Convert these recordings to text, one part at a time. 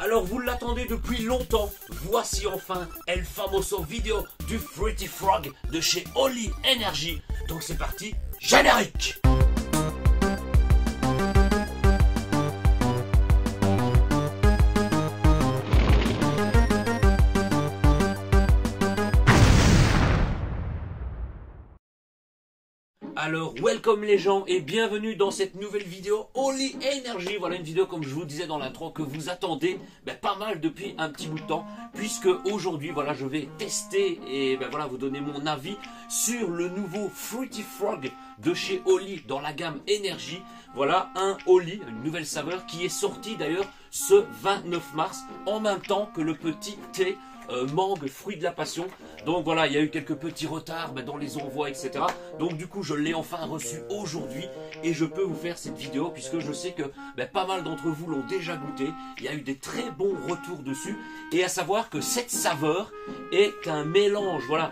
Alors vous l'attendez depuis longtemps, voici enfin El Famoso vidéo du Fruity Frog de chez Oli Energy. Donc c'est parti, générique! Alors, welcome les gens et bienvenue dans cette nouvelle vidéo Oli Energy. Voilà une vidéo, comme je vous disais dans l'intro, que vous attendez pas mal depuis un petit bout de temps, puisque aujourd'hui, voilà, je vais tester et voilà, vous donner mon avis sur le nouveau Fruity Frog de chez Oli dans la gamme Energy. Voilà un Oli, une nouvelle saveur qui est sortie d'ailleurs ce 29 mars, en même temps que le petit thé mangue, fruit de la passion. Donc voilà, il y a eu quelques petits retards dans les envois, etc. Donc du coup, je l'ai enfin reçu aujourd'hui et je peux vous faire cette vidéo puisque je sais que pas mal d'entre vous l'ont déjà goûté. Il y a eu des très bons retours dessus. Et à savoir que cette saveur est un mélange, voilà,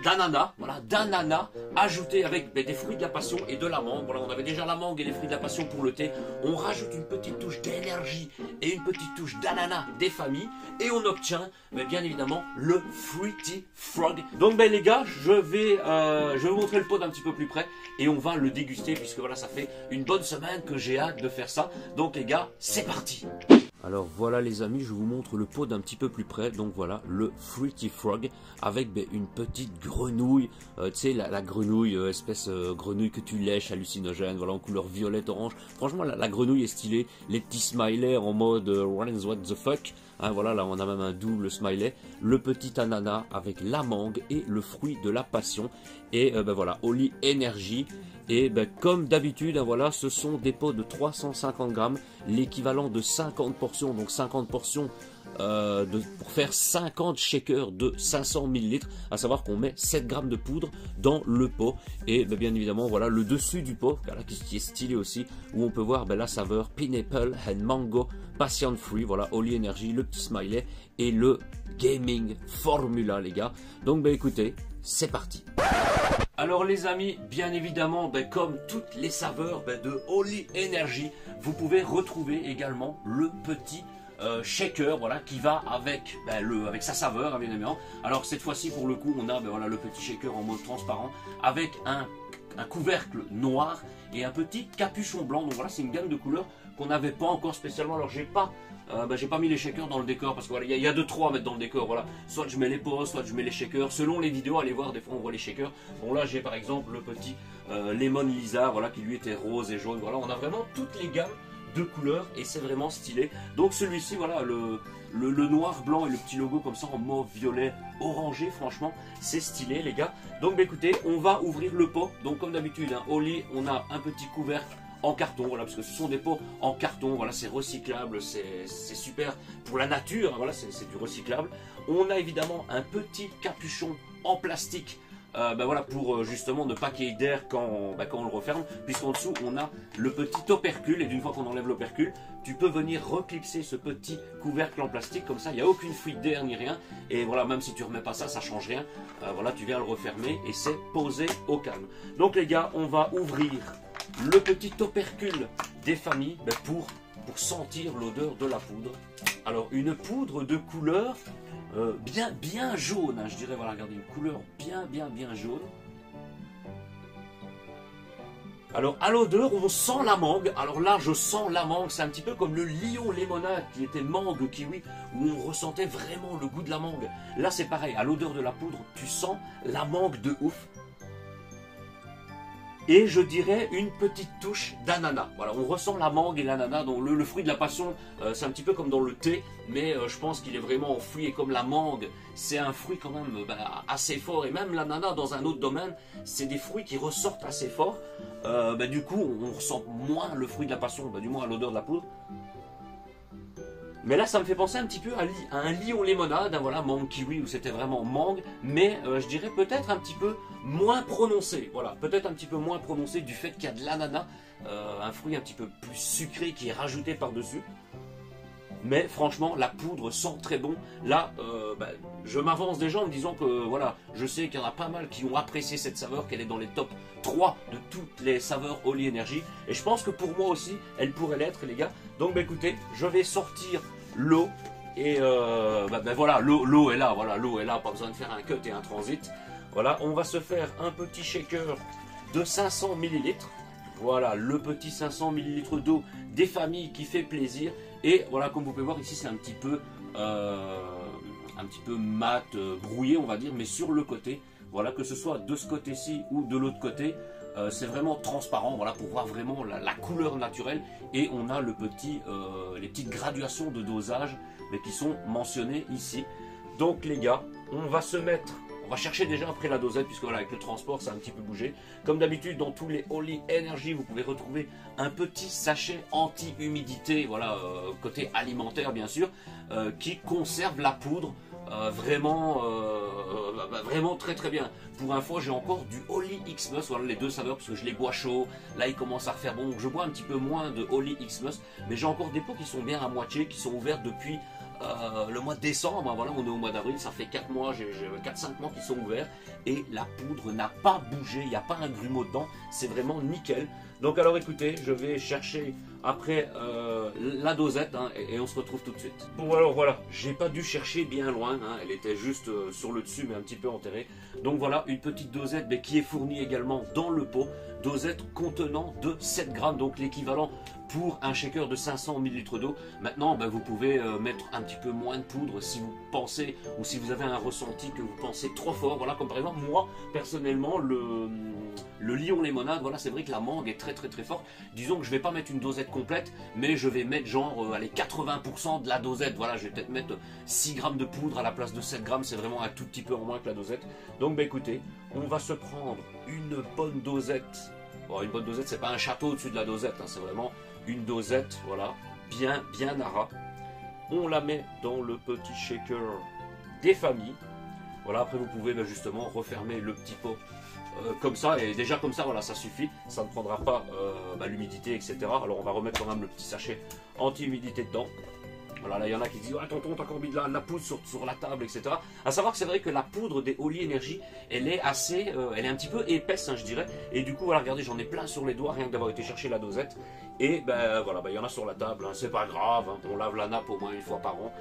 d'ananas, voilà, d'ananas ajouté avec des fruits de la passion et de la mangue. Voilà, on avait déjà la mangue et les fruits de la passion pour le thé. On rajoute une petite touche d'énergie et une petite touche d'ananas des familles et on obtient bien évidemment le Fruity Frog. Donc les gars, je vais vous montrer le pot d'un petit peu plus près et on va le déguster puisque voilà, ça fait une bonne semaine que j'ai hâte de faire ça. Donc les gars, c'est parti. Alors voilà les amis, je vous montre le pot d'un petit peu plus près. Donc voilà le Fruity Frog avec une petite grenouille, tu sais la grenouille, espèce grenouille que tu lèches, hallucinogène, voilà, en couleur violette orange. Franchement la grenouille est stylée, les petits smileys en mode what the fuck. Hein, voilà, là on a même un double smiley, le petit ananas avec la mangue et le fruit de la passion. Et voilà, Oli Energy. Et comme d'habitude, hein, voilà, ce sont des pots de 350 grammes, l'équivalent de 50 portions, donc 50 portions pour faire 50 shakers de 500 ml, à savoir qu'on met 7 grammes de poudre dans le pot. Et bien évidemment, voilà le dessus du pot, voilà, qui est stylé aussi, où on peut voir la saveur Pineapple and Mango Passion Free, voilà, Oli Energy, le petit smiley et le Gaming Formula, les gars. Donc écoutez, c'est parti. Alors les amis, bien évidemment, comme toutes les saveurs de Oli Energy, vous pouvez retrouver également le petit shaker, voilà, qui va avec avec sa saveur, hein, bien évidemment. Alors cette fois-ci, pour le coup, on a voilà, le petit shaker en mode transparent avec un couvercle noir et un petit capuchon blanc. Donc voilà, c'est une gamme de couleurs qu'on n'avait pas encore spécialement. Alors j'ai pas mis les shakers dans le décor parce que voilà, il y a de trois à mettre dans le décor. Voilà, soit je mets les pots, soit je mets les shakers. Selon les vidéos, allez voir, des fois on voit les shakers. Bon là j'ai par exemple le petit Lemon Lizard, voilà, qui lui était rose et jaune. Voilà, on a vraiment toutes les gammes de couleurs et c'est vraiment stylé. Donc celui-ci, voilà, le noir, blanc et le petit logo comme ça en mauve, violet, orangé, franchement c'est stylé les gars. Donc écoutez, on va ouvrir le pot. Donc comme d'habitude, hein, Oli, on a un petit couvercle en carton, voilà, parce que ce sont des pots en carton, voilà, c'est recyclable, c'est super pour la nature, hein, voilà, c'est du recyclable. On a évidemment un petit capuchon en plastique, voilà, pour justement ne pas qu'il y ait d'air quand on le referme, puisqu'en dessous on a le petit opercule, et d'une fois qu'on enlève l'opercule, tu peux venir reclipser ce petit couvercle en plastique, comme ça il n'y a aucune fuite d'air ni rien, et voilà, même si tu remets pas ça, ça change rien, voilà, tu viens le refermer et c'est posé au calme. Donc les gars, on va ouvrir le petit opercule des familles pour sentir l'odeur de la poudre. Alors une poudre de couleur bien jaune, hein, je dirais, voilà, regardez, une couleur bien jaune. Alors à l'odeur, on sent la mangue. Alors là, je sens la mangue, c'est un petit peu comme le Lion Limonade qui était mangue kiwi, où on ressentait vraiment le goût de la mangue. Là c'est pareil, à l'odeur de la poudre, tu sens la mangue de ouf. Et je dirais une petite touche d'ananas. Voilà, on ressent la mangue et l'ananas. Donc le fruit de la passion, c'est un petit peu comme dans le thé, mais je pense qu'il est vraiment en fruit. Et comme la mangue, c'est un fruit quand même assez fort. Et même l'ananas, dans un autre domaine, c'est des fruits qui ressortent assez fort. Du coup, on ressent moins le fruit de la passion, du moins à l'odeur de la poudre. Mais là, ça me fait penser un petit peu à un Lion Limonade, hein, voilà, mangue kiwi, où c'était vraiment mangue, mais je dirais peut-être un petit peu moins prononcé, voilà, peut-être un petit peu moins prononcé du fait qu'il y a de l'ananas, un fruit un petit peu plus sucré qui est rajouté par-dessus. Mais franchement, la poudre sent très bon. Là, je m'avance déjà en me disant que voilà, je sais qu'il y en a pas mal qui ont apprécié cette saveur, qu'elle est dans les top 3 de toutes les saveurs Oli Energy. Et je pense que pour moi aussi, elle pourrait l'être, les gars. Donc écoutez, je vais sortir l'eau. Et voilà, l'eau est là, voilà, l'eau est là, pas besoin de faire un cut et un transit. Voilà, on va se faire un petit shaker de 500 ml. Voilà, le petit 500 ml d'eau des familles qui fait plaisir. Et voilà, comme vous pouvez voir ici, c'est un petit peu mat, brouillé, on va dire, mais sur le côté. Voilà, que ce soit de ce côté-ci ou de l'autre côté, c'est vraiment transparent, voilà, pour voir vraiment la couleur naturelle. Et on a les petites graduations de dosage, mais qui sont mentionnées ici. Donc les gars, on va chercher déjà après la dosette, puisque voilà, avec le transport ça a un petit peu bougé. Comme d'habitude, dans tous les Holy Energy, vous pouvez retrouver un petit sachet anti-humidité, voilà, côté alimentaire bien sûr, qui conserve la poudre vraiment très très bien. Pour info, j'ai encore du Holy Xmas, voilà les deux saveurs, parce que je les bois chaud. Là il commence à refaire bon, donc je bois un petit peu moins de Holy Xmas, mais j'ai encore des pots qui sont bien à moitié, qui sont ouverts depuis le mois de décembre. Voilà, on est au mois d'avril, ça fait 4 mois, j'ai 4-5 mois qui sont ouverts, et la poudre n'a pas bougé, il n'y a pas un grumeau dedans, c'est vraiment nickel. Donc alors écoutez, je vais chercher après la dosette, hein, et on se retrouve tout de suite. Bon alors voilà, j'ai pas dû chercher bien loin, hein, elle était juste sur le dessus mais un petit peu enterrée. Donc voilà, une petite dosette mais qui est fournie également dans le pot, dosette contenant de 7 grammes, donc l'équivalent pour un shaker de 500 ml d'eau. Maintenant, vous pouvez mettre un petit peu moins de poudre si vous pensez, ou si vous avez un ressenti que vous pensez trop fort. Voilà, comme par exemple, moi, personnellement, le Lion Limonade, voilà, c'est vrai que la mangue est très forte. Disons que je vais pas mettre une dosette complète, mais je vais mettre genre, allez, 80% de la dosette. Voilà, je vais peut-être mettre 6 grammes de poudre à la place de 7 grammes. C'est vraiment un tout petit peu en moins que la dosette. Donc, écoutez, on va se prendre une bonne dosette. Bon, une bonne dosette, c'est pas un château au-dessus de la dosette, hein, c'est vraiment une dosette, voilà, bien à ras. On la met dans le petit shaker des familles. Voilà, après vous pouvez justement refermer le petit pot comme ça, et déjà comme ça, voilà, ça suffit, ça ne prendra pas l'humidité, etc. Alors on va remettre quand même le petit sachet anti-humidité dedans. Voilà, là il y en a qui disent, ah tonton, t'as encore mis de la poudre sur la table, etc. À savoir que c'est vrai que la poudre des Holy Energy, elle est assez, elle est un petit peu épaisse, hein, je dirais. Et du coup, voilà, regardez, j'en ai plein sur les doigts, rien que d'avoir été chercher la dosette. Et voilà, il y en a sur la table, hein, c'est pas grave, hein, on lave la nappe au moins une fois par an.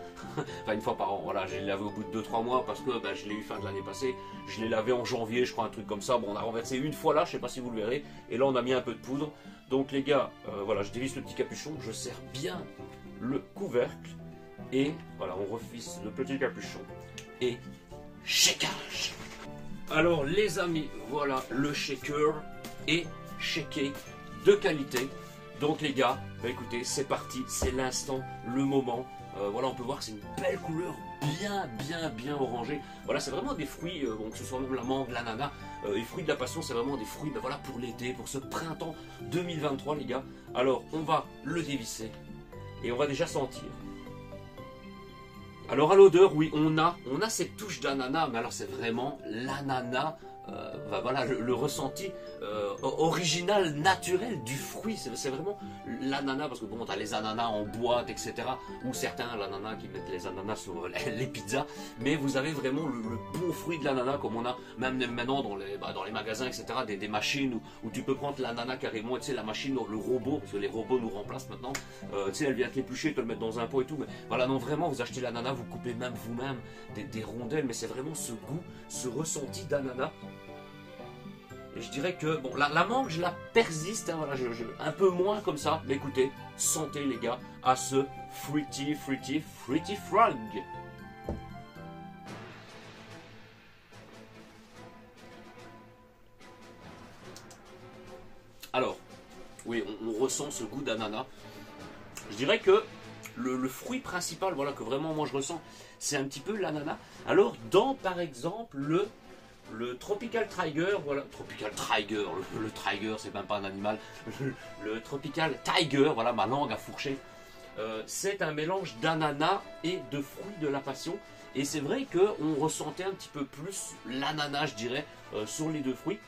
Enfin, une fois par an, voilà, je l'ai lavé au bout de 2-3 mois parce que je l'ai eu fin de l'année passée. Je l'ai lavé en janvier, je crois, un truc comme ça. Bon, on a renversé une fois là, je sais pas si vous le verrez. Et là, on a mis un peu de poudre. Donc les gars, voilà, je dévisse le petit capuchon, je serre bien le couvercle. Et voilà, on refisse le petit capuchon et shakeage. Alors les amis, voilà, le shaker est shaké de qualité. Donc les gars, écoutez, c'est parti, c'est l'instant, le moment. Voilà, on peut voir que c'est une belle couleur, bien orangée. Voilà, c'est vraiment des fruits, bon, que ce soit même la mangue, l'ananas, les fruits de la passion, c'est vraiment des fruits, voilà, pour l'été, pour ce printemps 2023 les gars. Alors on va le dévisser et on va déjà sentir. Alors à l'odeur, oui, on a cette touche d'ananas, mais alors c'est vraiment l'ananas, voilà, le ressenti original, naturel du fruit. C'est vraiment l'ananas, parce que bon, tu as les ananas en boîte, etc. Ou certains, l'ananas qui mettent les ananas sur les pizzas. Mais vous avez vraiment le bon fruit de l'ananas, comme on a même maintenant dans les magasins, etc. Des machines où tu peux prendre l'ananas carrément, et tu sais, la machine, le robot, parce que les robots nous remplacent maintenant. Tu sais, elle vient te l'éplucher, te le mettre dans un pot et tout. Mais voilà, non, vraiment, vous achetez l'ananas, vous coupez même vous-même des rondelles, mais c'est vraiment ce goût, ce ressenti d'ananas. Et je dirais que, bon, la mangue, je la persiste, hein, voilà, un peu moins comme ça. Mais écoutez, santé les gars, à ce Fruity Frog. Alors, oui, on ressent ce goût d'ananas. Je dirais que le fruit principal, voilà, que vraiment moi je ressens, c'est un petit peu l'ananas. Alors, dans par exemple le Tropical Tiger, voilà, Tropical Tiger, le Tiger, c'est même pas un animal, le Tropical Tiger, voilà, ma langue a fourché, c'est un mélange d'ananas et de fruits de la passion, et c'est vrai qu'on ressentait un petit peu plus l'ananas, je dirais, sur les deux fruits.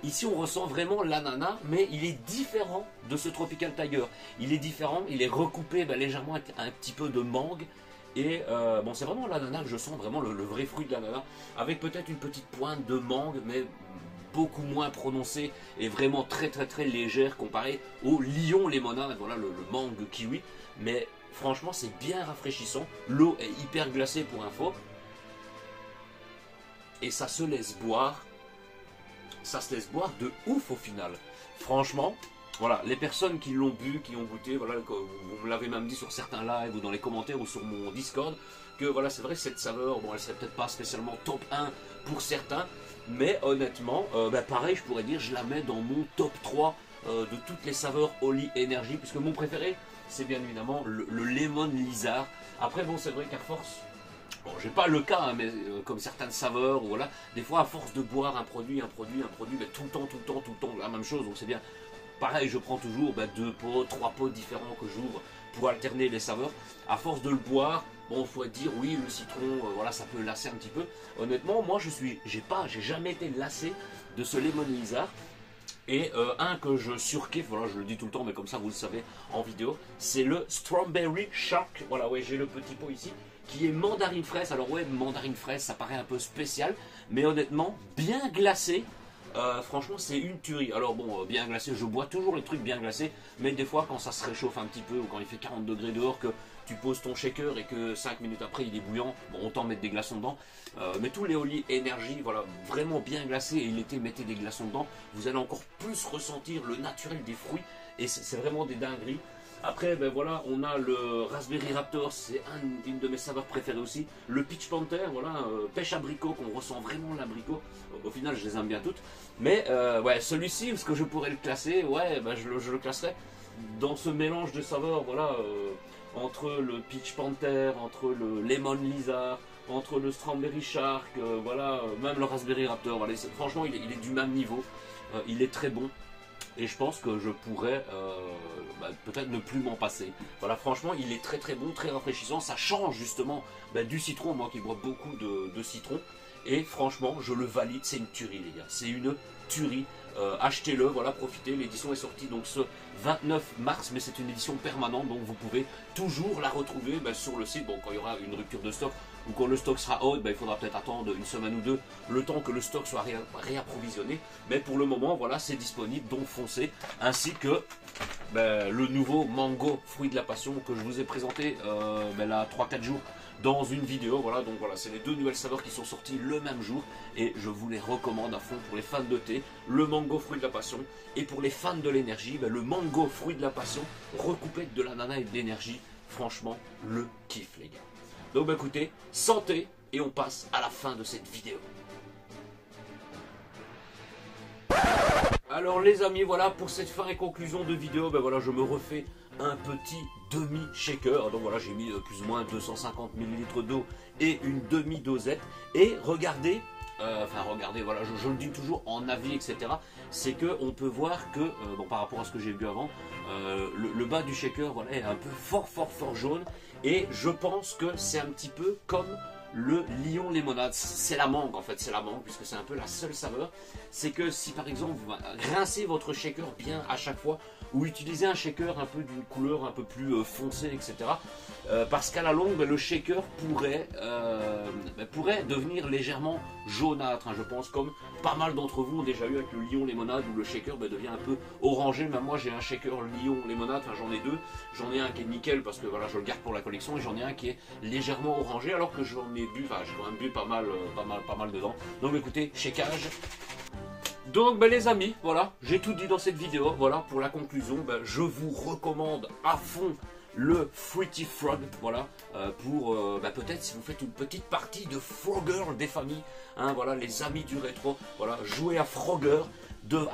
Ici on ressent vraiment l'ananas, mais il est différent de ce Tropical Tiger, il est différent, il est recoupé légèrement avec un petit peu de mangue. Et bon, c'est vraiment l'ananas que je sens, vraiment le vrai fruit de l'ananas, avec peut-être une petite pointe de mangue, mais beaucoup moins prononcée et vraiment très légère comparé au Lion Limonade, voilà, le mangue kiwi. Mais Franchement, c'est bien rafraîchissant. L'eau est hyper glacée pour info. Et ça se laisse boire. Ça se laisse boire de ouf au final. Franchement, voilà, les personnes qui l'ont bu, qui ont goûté, voilà, vous me l'avez même dit sur certains lives ou dans les commentaires ou sur mon Discord, que voilà, c'est vrai, cette saveur, bon, elle serait peut-être pas spécialement top 1 pour certains, mais honnêtement, pareil, je pourrais dire, je la mets dans mon top 3 de toutes les saveurs Holy Energy, puisque mon préféré, c'est bien évidemment le Lemon Lizard. Après, bon, c'est vrai qu'à force, bon, j'ai pas le cas, hein, mais comme certaines saveurs, voilà, des fois, à force de boire un produit, mais tout le temps, la même chose, donc c'est bien. Pareil, je prends toujours 2 pots, 3 pots différents que j'ouvre pour alterner les saveurs. À force de le boire, bon, il faut dire, oui, le citron, voilà, ça peut lasser un petit peu. Honnêtement, moi, j'ai jamais été lassé de ce Lemon Lizard. Et un que je surkiffe, voilà, je le dis tout le temps, mais comme ça vous le savez en vidéo, c'est le Strawberry Shark. Voilà, ouais, j'ai le petit pot ici, qui est mandarine fraise. Alors ouais, mandarine fraise, ça paraît un peu spécial, mais honnêtement, bien glacé. Franchement, c'est une tuerie. Alors bon, bien glacé, je bois toujours les trucs bien glacés, mais des fois quand ça se réchauffe un petit peu ou quand il fait 40 degrés dehors, que tu poses ton shaker et que 5 minutes après il est bouillant, bon, autant mettre des glaçons dedans. Mais tous les Holy Energy, voilà, vraiment bien glacés, et l'été mettez des glaçons dedans, vous allez encore plus ressentir le naturel des fruits, et c'est vraiment des dingueries. Après, ben voilà, on a le Raspberry Raptor, c'est une de mes saveurs préférées aussi. Le Peach Panther, voilà, pêche abricot, qu'on ressent vraiment l'abricot. Au final, je les aime bien toutes. Mais ouais, celui-ci, est-ce que je pourrais le classer? Ouais, ben je le classerais dans ce mélange de saveurs, voilà, entre le Peach Panther, entre le Lemon Lizard, entre le Strawberry Shark, voilà, même le Raspberry Raptor. Voilà, franchement, il est du même niveau. Il est très bon. Et je pense que je pourrais peut-être ne plus m'en passer. Voilà, franchement, il est très très bon, très rafraîchissant. Ça change justement du citron, moi qui bois beaucoup de citron. Et franchement, je le valide, c'est une tuerie les gars. C'est une tuerie. Achetez-le, voilà, profitez. L'édition est sortie donc ce 29 mars, mais c'est une édition permanente, donc vous pouvez toujours la retrouver sur le site. Bon, quand il y aura une rupture de stock ou quand le stock sera out, il faudra peut-être attendre une semaine ou deux, le temps que le stock soit réapprovisionné. Mais pour le moment, voilà, c'est disponible, donc foncez. Ainsi que le nouveau mango fruit de la passion que je vous ai présenté là 3-4 jours dans une vidéo. Voilà, donc voilà, c'est les deux nouvelles saveurs qui sont sorties le même jour et je vous les recommande à fond pour les fans de thé, le mango fruit de la passion, et pour les fans de l'énergie, le mango fruit de la passion recoupé de l'ananas et de l'énergie. Franchement, le kiff les gars. Donc écoutez, santé, et on passe à la fin de cette vidéo. Alors les amis, voilà pour cette fin et conclusion de vidéo, voilà, je me refais un petit demi-shaker. Donc voilà, j'ai mis plus ou moins 250 ml d'eau et une demi-dosette. Et regardez, regardez, voilà, je le dis toujours en avis, etc. C'est que on peut voir que, par rapport à ce que j'ai vu avant, le bas du shaker, voilà, est un peu fort jaune. Et je pense que c'est un petit peu comme le Lion Limonade. C'est la mangue en fait, c'est la mangue, puisque c'est un peu la seule saveur. C'est que si par exemple vous rincez votre shaker bien à chaque fois, ou utilisez un shaker un peu d'une couleur un peu plus foncée, etc. Parce qu'à la longue, le shaker pourrait devenir légèrement jaunâtre, hein, je pense, comme pas mal d'entre vous ont déjà eu avec le Lion Limonade, où le shaker devient un peu orangé. Même moi j'ai un shaker Lion Limonade, j'en ai deux. J'en ai un qui est nickel parce que voilà, je le garde pour la collection, et j'en ai un qui est légèrement orangé, alors que j'en ai bu, j'ai quand même bu pas mal dedans. Donc écoutez, shakeage. Donc les amis, voilà, j'ai tout dit dans cette vidéo. Voilà, pour la conclusion, je vous recommande à fond le Fruity Frog, voilà, pour peut-être si vous faites une petite partie de Frogger des familles, hein, voilà, les amis du rétro, voilà, jouez à Frogger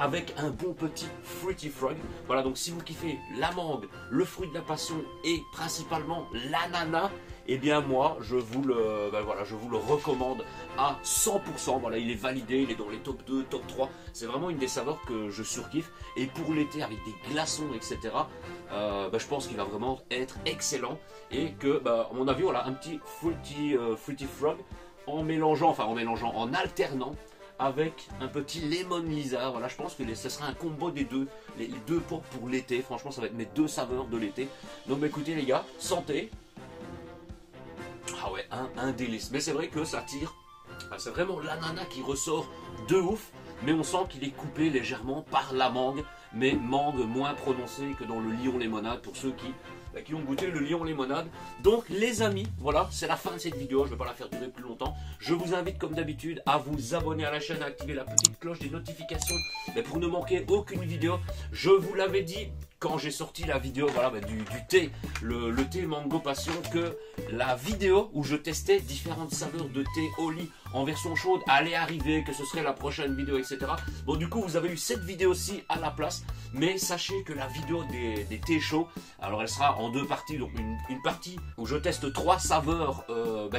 avec un bon petit Fruity Frog. Voilà, donc si vous kiffez la mangue, le fruit de la passion et principalement l'ananas, eh bien moi je vous le recommande à 100%. Voilà, il est validé, il est dans les top 2, top 3. C'est vraiment une des saveurs que je surkiffe. Et pour l'été avec des glaçons, etc., je pense qu'il va vraiment être excellent. Et que, à mon avis, voilà, un petit Fruity Frog en alternant avec un petit Lemon Lizard. Voilà, je pense que ce sera un combo des deux, les deux pour l'été. Franchement, ça va être mes deux saveurs de l'été. Donc écoutez les gars, santé. Ah ouais, un délice. Mais c'est vrai que ça tire. C'est vraiment l'ananas qui ressort de ouf. Mais on sent qu'il est coupé légèrement par la mangue. Mais mangue moins prononcée que dans le Lion Limonade. Pour ceux qui qui ont goûté le Lion Limonade. Donc les amis, voilà, c'est la fin de cette vidéo, je ne vais pas la faire durer plus longtemps. Je vous invite comme d'habitude à vous abonner à la chaîne, à activer la petite cloche des notifications pour ne manquer aucune vidéo. Je vous l'avais dit quand j'ai sorti la vidéo voilà, du thé, le thé mango passion, que la vidéo où je testais différentes saveurs de thé au lit en version chaude allait arriver, que ce serait la prochaine vidéo, etc. Bon, du coup, vous avez eu cette vidéo-ci à la place, mais sachez que la vidéo des thés chauds, alors elle sera en deux parties. Donc une partie où je teste 3 saveurs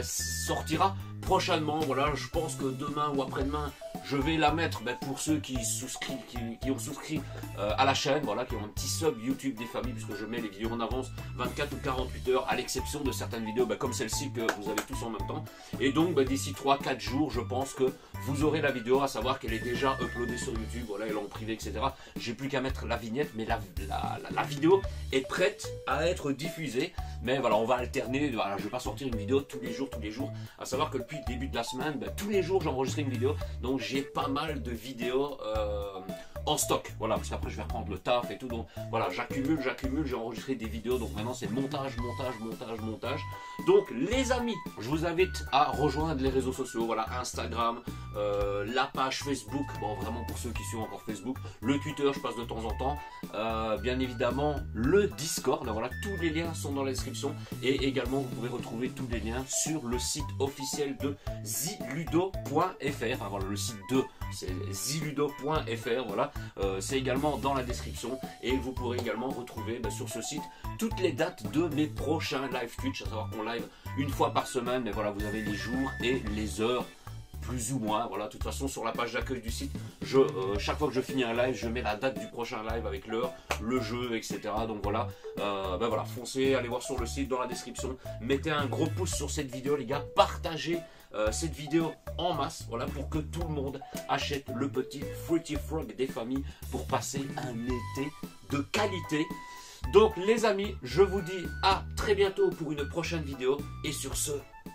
sortira prochainement. Voilà, je pense que demain ou après-demain, je vais la mettre pour ceux qui ont souscrit à la chaîne, voilà, qui ont un petit sub YouTube des familles, puisque je mets les vidéos en avance 24 ou 48 heures, à l'exception de certaines vidéos comme celle-ci que vous avez tous en même temps. Et donc d'ici 3-4 jours, je pense que vous aurez la vidéo, à savoir qu'elle est déjà uploadée sur YouTube, voilà, elle est en privé, etc. J'ai plus qu'à mettre la vignette, mais la vidéo est prête à être diffusée. Mais voilà, on va alterner, voilà, je ne vais pas sortir une vidéo tous les jours, à savoir que depuis le début de la semaine, tous les jours j'enregistre une vidéo, donc j'ai pas mal de vidéos en stock, voilà, parce qu'après je vais reprendre le taf et tout, donc voilà, j'accumule, j'ai enregistré des vidéos, donc maintenant c'est montage. Donc les amis, je vous invite à rejoindre les réseaux sociaux, voilà, Instagram, la page Facebook, bon vraiment pour ceux qui suivent encore Facebook, le Twitter, je passe de temps en temps, bien évidemment le Discord, voilà, tous les liens sont dans la description, et également vous pouvez retrouver tous les liens sur le site officiel de ziludo.fr, voilà, le site de c'est ziludo.fr, voilà, c'est également dans la description, et vous pourrez également retrouver sur ce site toutes les dates de mes prochains live Twitch, à savoir qu'on live une fois par semaine, mais voilà, vous avez les jours et les heures plus ou moins, voilà, de toute façon sur la page d'accueil du site, chaque fois que je finis un live, je mets la date du prochain live avec l'heure, le jeu, etc. Donc voilà, voilà, foncez, allez voir sur le site, dans la description, mettez un gros pouce sur cette vidéo les gars, partagez cette vidéo en masse, voilà, pour que tout le monde achète le petit Fruity Frog des familles pour passer un été de qualité. Donc les amis, je vous dis à très bientôt pour une prochaine vidéo, et sur ce,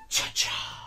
ciao ciao.